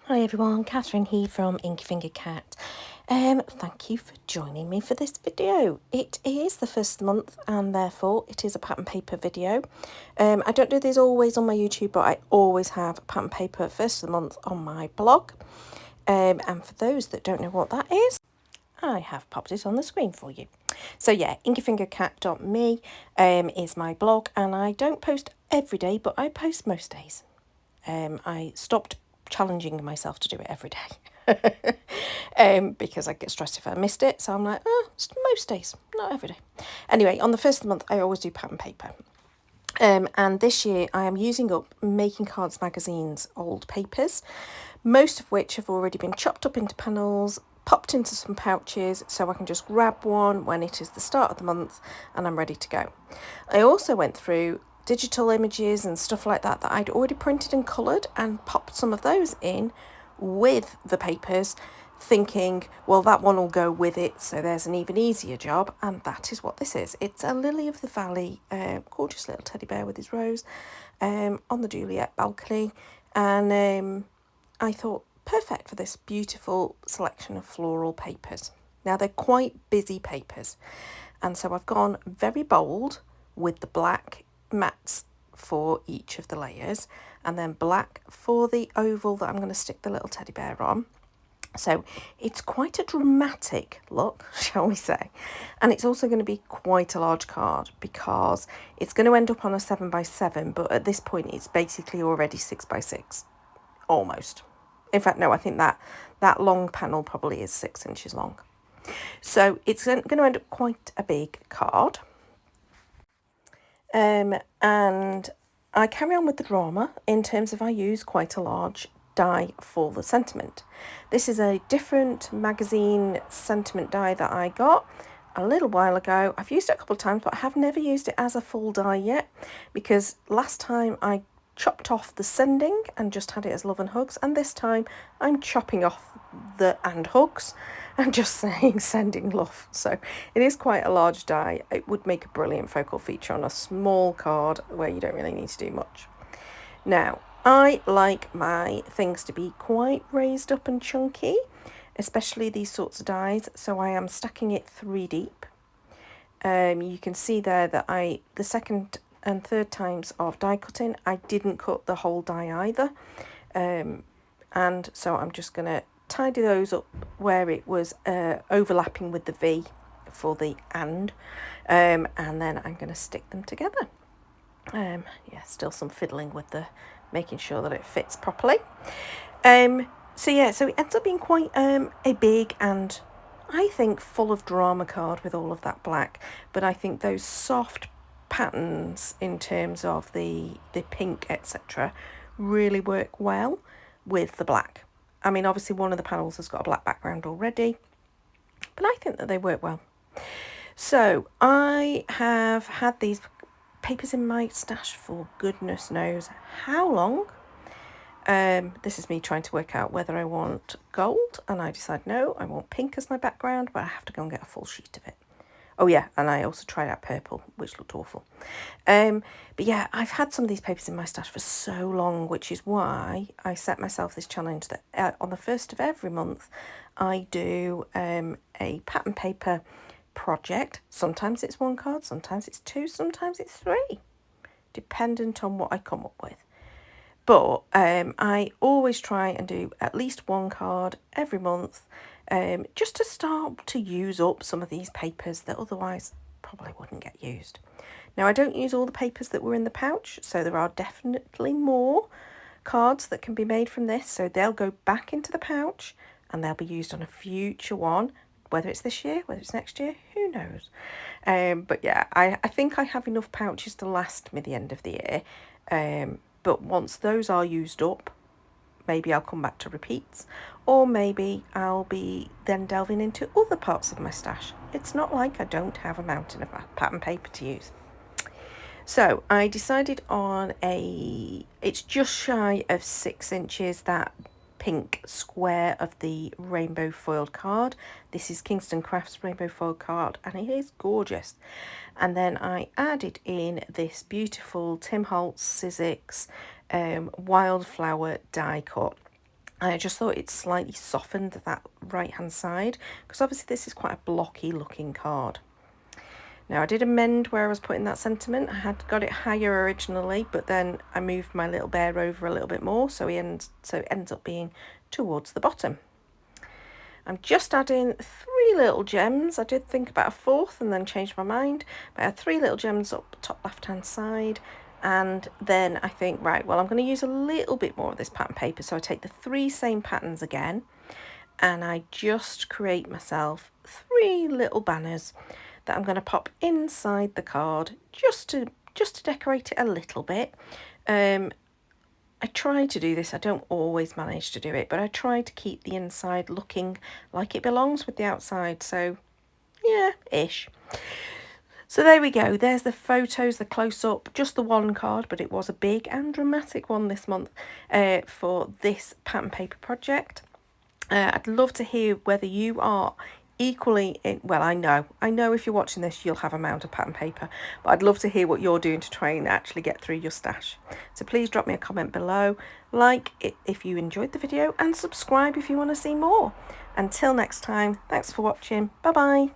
Hi everyone, Catherine here from Inky Finger Cat. Thank you for joining me for this video. It is the first of the month and therefore it is a pattern paper video. I don't do these always on my YouTube, but I always have pattern paper first of the month on my blog. And for those that don't know what that is, I have popped it on the screen for you. So yeah, inkyfingercat.me is my blog, and I don't post every day, but I post most days. I stopped challenging myself to do it every day because I get stressed if I missed it. So I'm like, it's most days, not every day. Anyway, on the first of the month, I always do pattern paper. And this year I am using up Making Cards Magazine's old papers, most of which have already been chopped up into panels, popped into some pouches, so I can just grab one when it is the start of the month and I'm ready to go. I also went through digital images and stuff like that I'd already printed and coloured and popped some of those in with the papers, thinking, well, that one will go with it, so there's an even easier job. And that is what this is. It's a lily of the valley, gorgeous little teddy bear with his rose on the Juliet balcony, and I thought perfect for this beautiful selection of floral papers. Now they're quite busy papers, and so I've gone very bold with the black mats for each of the layers, and then black for the oval that I'm going to stick the little teddy bear on. So it's quite a dramatic look, shall we say, and it's also going to be quite a large card because it's going to end up on a 7x7, but at this point it's basically already 6x6, almost. In fact, no, I think that long panel probably is 6 inches long. So it's going to end up quite a big card. And I carry on with the drama in terms of I use quite a large die for the sentiment. This is a different magazine sentiment die that I got a little while ago. I've used it a couple of times, but I have never used it as a full die yet, because last time I chopped off the sending and just had it as love and hugs, and this time I'm chopping off the and hugs and just saying sending love. So it is quite a large die. It would make a brilliant focal feature on a small card where you don't really need to do much. Now, I like my things to be quite raised up and chunky, especially these sorts of dies, so I am stacking it 3 deep. You can see there that the second and third times of die cutting, I didn't cut the whole die either, and so I'm just going to tidy those up where it was overlapping with the V for the and then I'm going to stick them together. Yeah, still some fiddling with the making sure that it fits properly. So it ends up being quite a big and I think full of drama card with all of that black, but I think those soft patterns in terms of the pink, etc., really work well with the black. I mean, obviously one of the panels has got a black background already, but I think that they work well. So I have had these papers in my stash for goodness knows how long. This is me trying to work out whether I want gold, and I decide no, I want pink as my background, but I have to go and get a full sheet of it. Oh yeah, and I also tried out purple, which looked awful. But yeah, I've had some of these papers in my stash for so long, which is why I set myself this challenge that on the first of every month, I do a pattern paper project. Sometimes it's 1 card, sometimes it's 2, sometimes it's 3, dependent on what I come up with. But I always try and do at least 1 card every month, just to start to use up some of these papers that otherwise probably wouldn't get used. Now, I don't use all the papers that were in the pouch, so there are definitely more cards that can be made from this, so they'll go back into the pouch and they'll be used on a future one, whether it's this year, whether it's next year, who knows. But yeah, I think I have enough pouches to last me the end of the year. But once those are used up, maybe I'll come back to repeats, or maybe I'll be then delving into other parts of my stash. It's not like I don't have a mountain of pattern paper to use. So I decided on it's just shy of 6 inches, that pink square of the rainbow foiled card. This is Kingston Crafts rainbow foiled card, and it is gorgeous. And then I added in this beautiful Tim Holtz Sizzix wildflower die cut. I just thought it slightly softened that right hand side, because obviously this is quite a blocky looking card. Now I did amend where I was putting that sentiment. I had got it higher originally, but then I moved my little bear over a little bit more, so it ends up being towards the bottom. I'm just adding 3 little gems. I did think about a 4th and then changed my mind, but I had 3 little gems up top left hand side. And then I think, right, well, I'm going to use a little bit more of this pattern paper. So I take the 3 same patterns again, and I just create myself 3 little banners that I'm going to pop inside the card just to decorate it a little bit. I try to do this. I don't always manage to do it, but I try to keep the inside looking like it belongs with the outside. So yeah, ish. So there we go. There's the photos, the close-up, just the one card, but it was a big and dramatic one this month for this pattern paper project. I'd love to hear whether you are equally well, I know if you're watching this you'll have a amount of pattern paper, but I'd love to hear what you're doing to try and actually get through your stash. So please drop me a comment below, like it if you enjoyed the video, and subscribe if you want to see more. Until next time, thanks for watching. Bye bye.